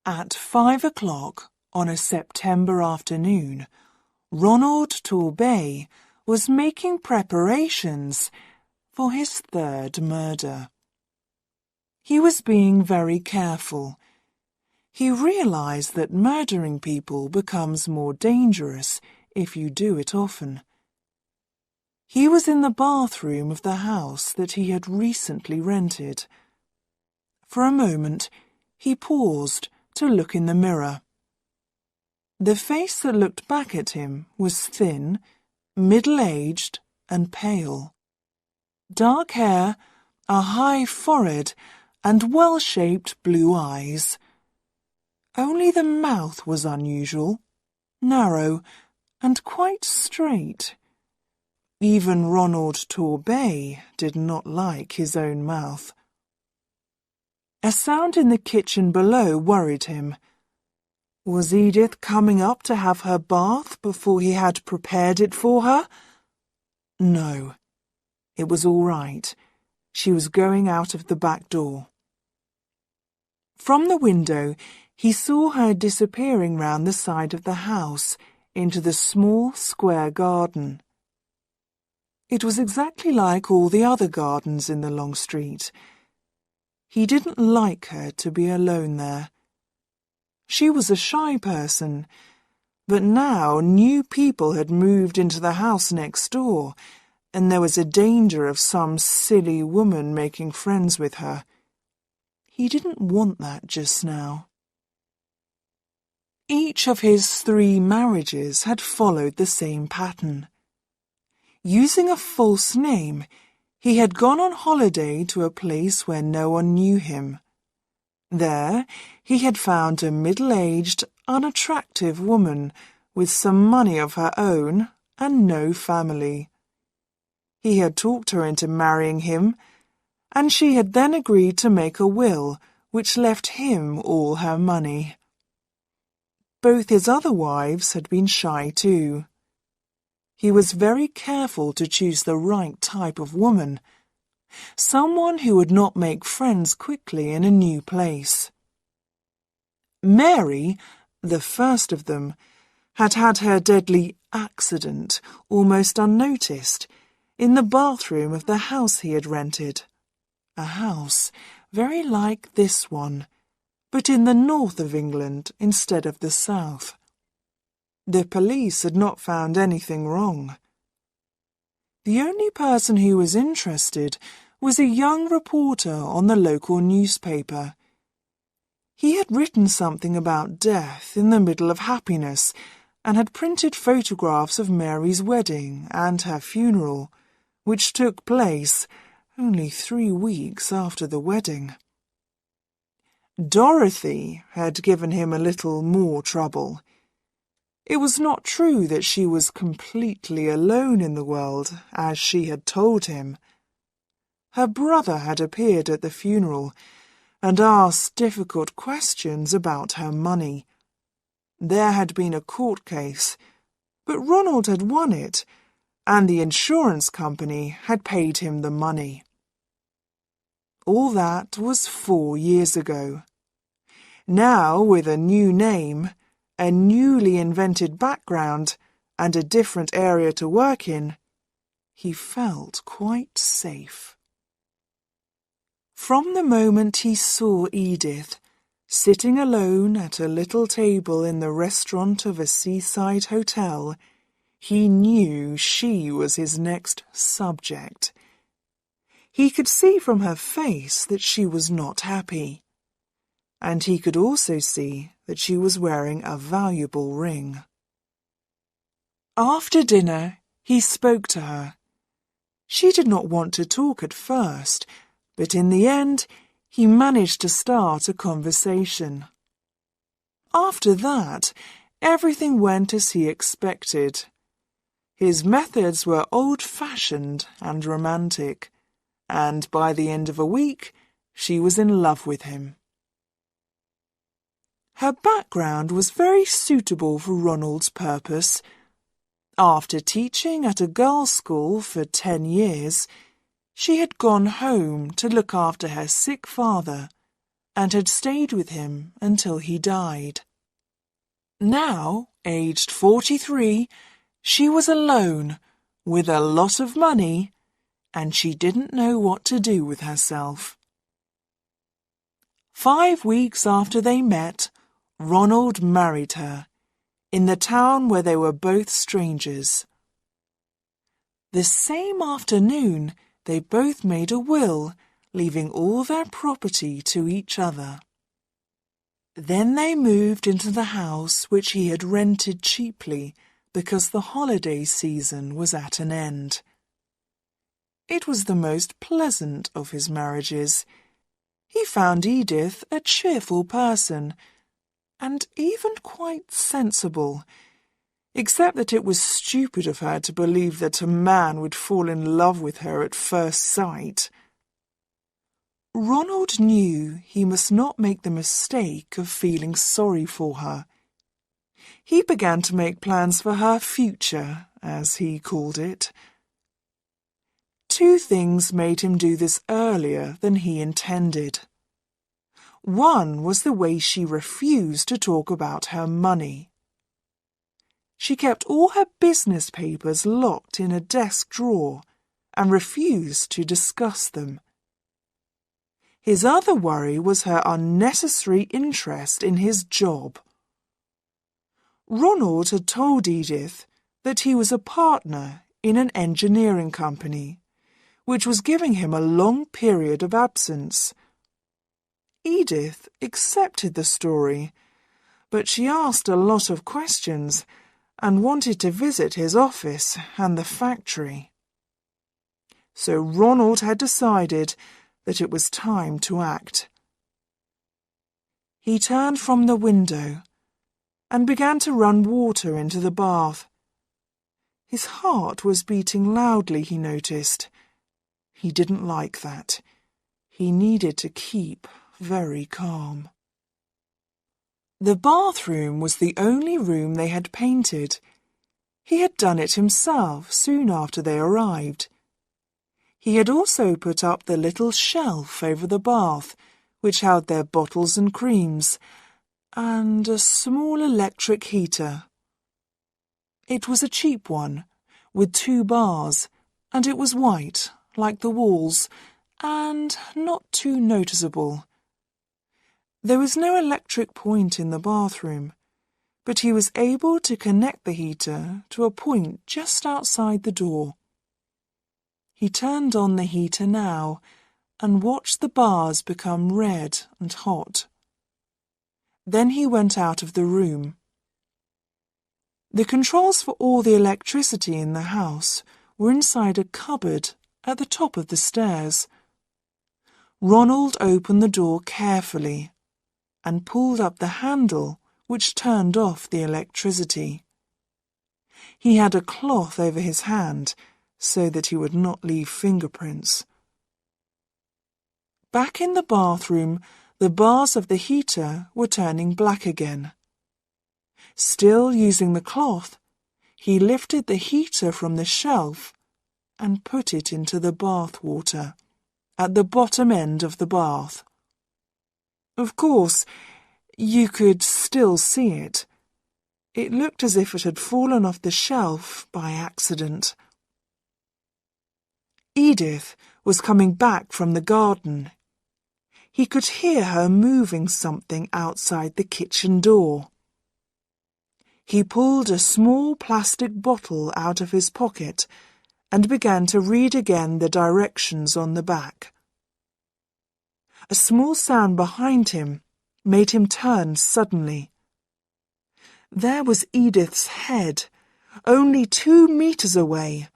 At 5 o'clock on a September afternoon, Ronald Torbay was making preparations for his third murder. He was being very careful. He realized that murdering people becomes more dangerous if you do it often. He was in the bathroom of the house that he had recently rented. For a moment, he paused to look in the mirror. The face that looked back at him was thin, middle-aged, and pale. Dark hair, a high forehead, and well-shaped blue eyes. Only the mouth was unusual, narrow, and quite straight. Even Ronald Torbay did not like his own mouth. A sound in the kitchen below worried him. Was Edith coming up to have her bath before he had prepared it for her? No, it was all right. She was going out of the back door. From the window, he saw her disappearing round the side of the house into the small square garden. It was exactly like all the other gardens in the long street. He didn't like her to be alone there. She was a shy person, but now new people had moved into the house next door, and there was a danger of some silly woman making friends with her. He didn't want that just now. Each of his 3 marriages had followed the same pattern. Using a false name, he had gone on holiday to a place where no one knew him. There, he had found a middle-aged, unattractive woman with some money of her own and no family. He had talked her into marrying him, and she had then agreed to make a will which left him all her money. Both his other wives had been shy too. He was very careful to choose the right type of woman, someone who would not make friends quickly in a new place. Mary, the first of them, had had her deadly accident almost unnoticed in the bathroom of the house he had rented. A house very like this one, but in the north of England instead of the south. The police had not found anything wrong. The only person who was interested was a young reporter on the local newspaper. He had written something about death in the middle of happiness and had printed photographs of Mary's wedding and her funeral, which took place only 3 weeks after the wedding. Dorothy had given him a little more trouble. It was not true that she was completely alone in the world, as she had told him. Her brother had appeared at the funeral and asked difficult questions about her money. There had been a court case, but Ronald had won it, and the insurance company had paid him the money. All that was 4 years ago. Now, with a new name, a newly invented background, and a different area to work in, he felt quite safe. From the moment he saw Edith, sitting alone at a little table in the restaurant of a seaside hotel, he knew she was his next subject. He could see from her face that she was not happy, and he could also see that she was wearing a valuable ring. After dinner, he spoke to her. She did not want to talk at first, but in the end, he managed to start a conversation. After that, everything went as he expected. His methods were old-fashioned and romantic, and by the end of a week, she was in love with him. Her background was very suitable for Ronald's purpose. After teaching at a girls' school for 10 years, she had gone home to look after her sick father and had stayed with him until he died. Now, aged 43, she was alone, with a lot of money, and she didn't know what to do with herself. 5 weeks after they met, Ronald married her, in the town where they were both strangers. The same afternoon, they both made a will, leaving all their property to each other. Then they moved into the house which he had rented cheaply because the holiday season was at an end. It was the most pleasant of his marriages. He found Edith a cheerful person, and even quite sensible, except that it was stupid of her to believe that a man would fall in love with her at first sight. Ronald knew he must not make the mistake of feeling sorry for her. He began to make plans for her future, as he called it. 2 things made him do this earlier than he intended. One was the way she refused to talk about her money. She kept all her business papers locked in a desk drawer and refused to discuss them. His other worry was her unnecessary interest in his job. Ronald had told Edith that he was a partner in an engineering company, which was giving him a long period of absence. Edith accepted the story, but she asked a lot of questions and wanted to visit his office and the factory. So Ronald had decided that it was time to act. He turned from the window and began to run water into the bath. His heart was beating loudly, he noticed. He didn't like that. He needed to keep very calm. The bathroom was the only room they had painted. He had done it himself soon after they arrived. He had also put up the little shelf over the bath, which held their bottles and creams, and a small electric heater. It was a cheap one, with 2 bars, and it was white, like the walls, and not too noticeable. There was no electric point in the bathroom, but he was able to connect the heater to a point just outside the door. He turned on the heater now and watched the bars become red and hot. Then he went out of the room. The controls for all the electricity in the house were inside a cupboard at the top of the stairs. Ronald opened the door carefully and pulled up the handle which turned off the electricity. He had a cloth over his hand so that he would not leave fingerprints. Back in the bathroom, the bars of the heater were turning black again. Still using the cloth, he lifted the heater from the shelf and put it into the bath water at the bottom end of the bath. Of course, you could still see it. It looked as if it had fallen off the shelf by accident. Edith was coming back from the garden. He could hear her moving something outside the kitchen door. He pulled a small plastic bottle out of his pocket and began to read again the directions on the back. A small sound behind him made him turn suddenly. There was Edith's head, only 2 meters away,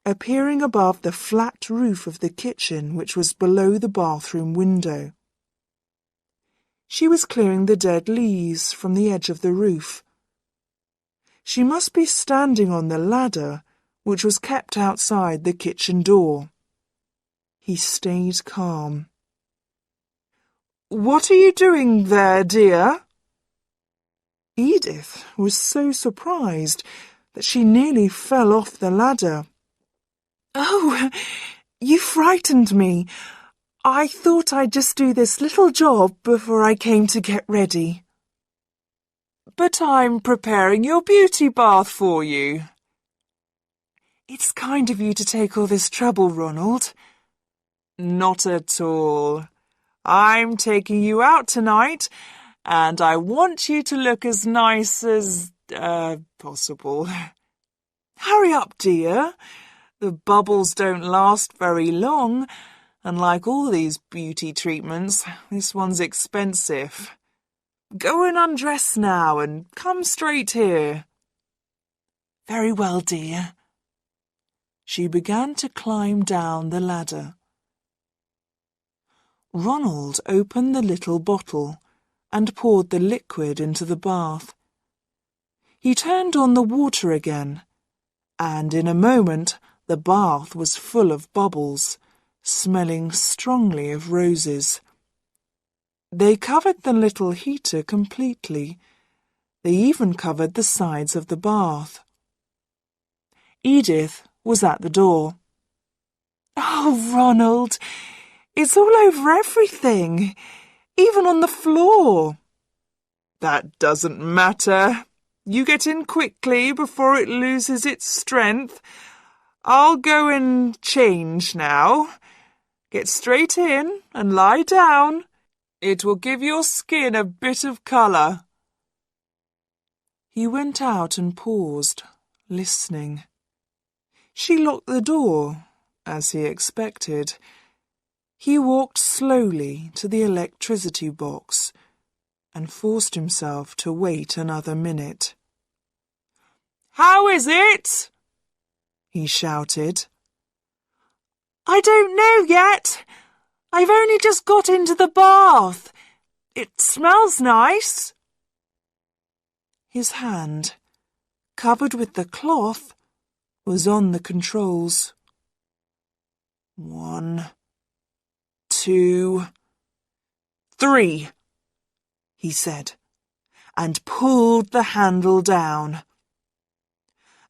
appearing above the flat roof of the kitchen which was below the bathroom window. She was clearing the dead leaves from the edge of the roof. She must be standing on the ladder which was kept outside the kitchen door. He stayed calm. "What are you doing there, dear?" Edith was so surprised that she nearly fell off the ladder. "Oh, you frightened me. I thought I'd just do this little job before I came to get ready. But I'm preparing your beauty bath for you. It's kind of you to take all this trouble, Ronald. Not at all. I'm taking you out tonight, and I want you to look as nice as, possible. Hurry up, dear. The bubbles don't last very long, and like all these beauty treatments, this one's expensive. Go and undress now and come straight here. Very well, dear. She began to climb down the ladder. Ronald opened the little bottle and poured the liquid into the bath. He turned on the water again, and in a moment the bath was full of bubbles, smelling strongly of roses. They covered the little heater completely. They even covered the sides of the bath. Edith was at the door. Oh, Ronald, it's all over everything, even on the floor. That doesn't matter. You get in quickly before it loses its strength. I'll go and change now. Get straight in and lie down. It will give your skin a bit of colour. He went out and paused, listening. She locked the door, as he expected. He walked slowly to the electricity box and forced himself to wait another minute. How is it? He shouted. I don't know yet. I've only just got into the bath. It smells nice. His hand, covered with the cloth, was on the controls. 1, 2, 3, he said, and pulled the handle down.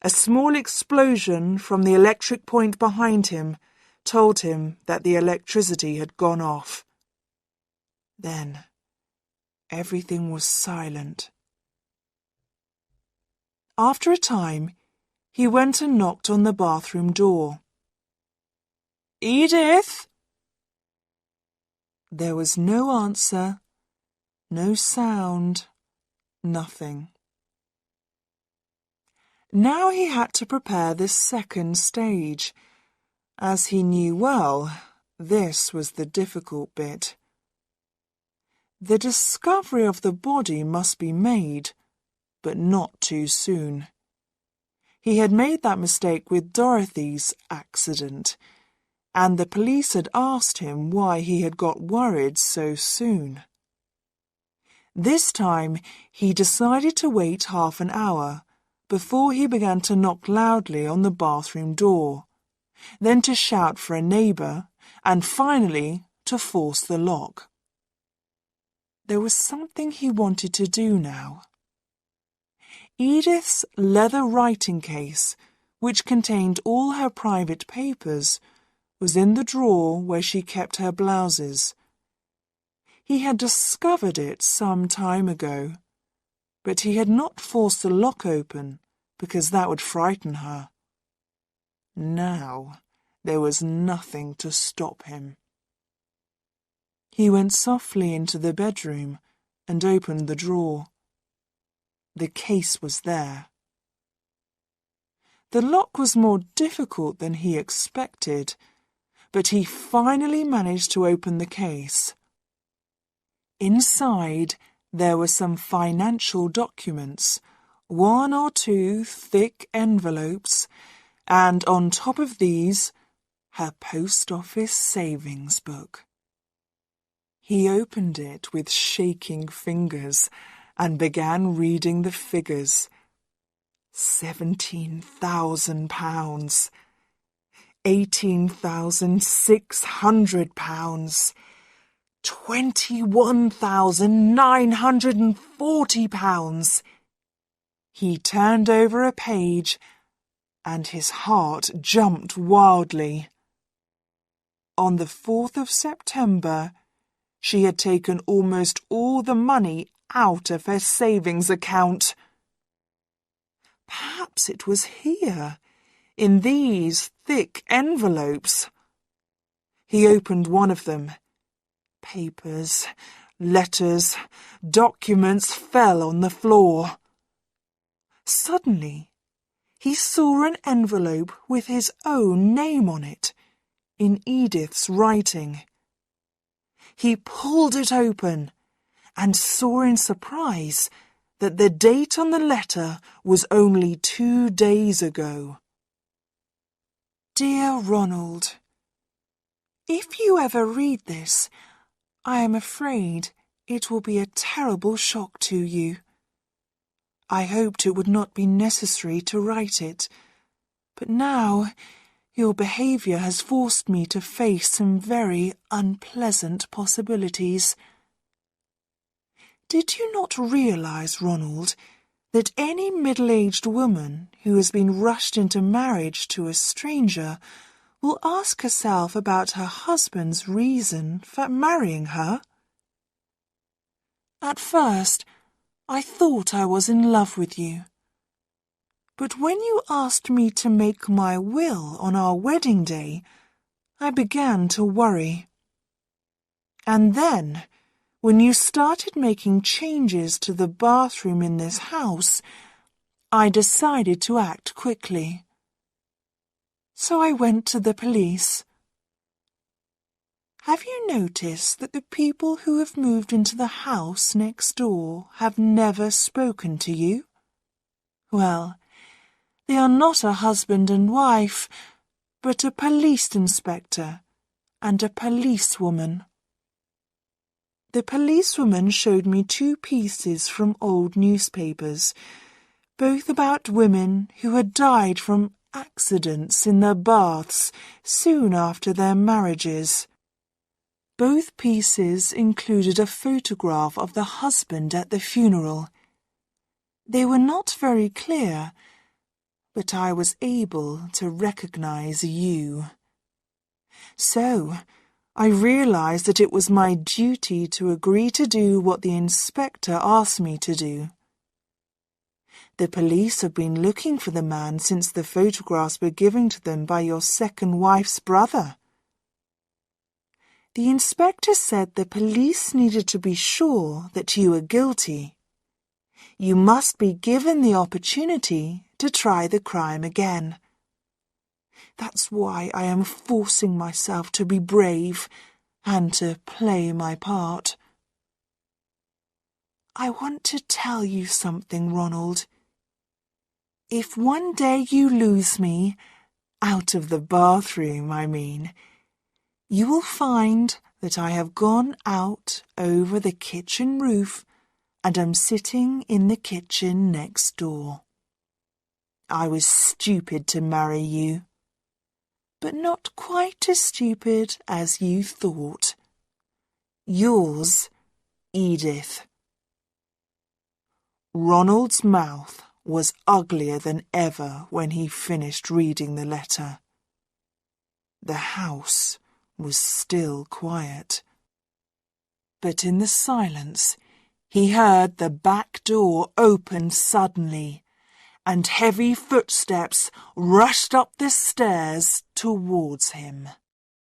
A small explosion from the electric point behind him told him that the electricity had gone off. Then everything was silent. After a time, he went and knocked on the bathroom door. Edith? There was no answer, no sound, nothing. Now he had to prepare the second stage. As he knew well, this was the difficult bit. The discovery of the body must be made, but not too soon. He had made that mistake with Dorothy's accident, and the police had asked him why he had got worried so soon. This time he decided to wait half an hour before he began to knock loudly on the bathroom door, then to shout for a neighbour, and finally to force the lock. There was something he wanted to do now. Edith's leather writing case, which contained all her private papers, was in the drawer where she kept her blouses. He had discovered it some time ago, but he had not forced the lock open because that would frighten her. Now there was nothing to stop him. He went softly into the bedroom and opened the drawer. The case was there. The lock was more difficult than he expected, but he finally managed to open the case. Inside, there were some financial documents, 1 or 2 thick envelopes, and on top of these, her post office savings book. He opened it with shaking fingers and began reading the figures. £17,000, £18,600, £21,940. He turned over a page, and his heart jumped wildly. On the 4th of September, she had taken almost all the money out of her savings account. Perhaps it was here, in these thick envelopes. He opened one of them. Papers, letters, documents fell on the floor. Suddenly, he saw an envelope with his own name on it, in Edith's writing. He pulled it open and saw in surprise that the date on the letter was only 2 days ago. Dear Ronald, if you ever read this, I am afraid it will be a terrible shock to you. I hoped it would not be necessary to write it, but now your behaviour has forced me to face some very unpleasant possibilities. Did you not realise, Ronald, that any middle-aged woman who has been rushed into marriage to a stranger will ask herself about her husband's reason for marrying her? At first, I thought I was in love with you. But when you asked me to make my will on our wedding day, I began to worry. And then, when you started making changes to the bathroom in this house, I decided to act quickly. So I went to the police. Have you noticed that the people who have moved into the house next door have never spoken to you? Well, they are not a husband and wife, but a police inspector and a policewoman. The policewoman showed me 2 pieces from old newspapers, both about women who had died from accidents in their baths soon after their marriages. Both pieces included a photograph of the husband at the funeral. They were not very clear, but I was able to recognize you. So, I realized that it was my duty to agree to do what the inspector asked me to do. The police have been looking for the man since the photographs were given to them by your second wife's brother. The inspector said the police needed to be sure that you were guilty. You must be given the opportunity to try the crime again. That's why I am forcing myself to be brave and to play my part. I want to tell you something, Ronald. If one day you lose me, out of the bathroom, I mean, you will find that I have gone out over the kitchen roof and am sitting in the kitchen next door. I was stupid to marry you, but not quite as stupid as you thought. Yours, Edith. Ronald's mouth was uglier than ever when he finished reading the letter. The house was still quiet. But in the silence, he heard the back door open suddenly, and heavy footsteps rushed up the stairs towards him.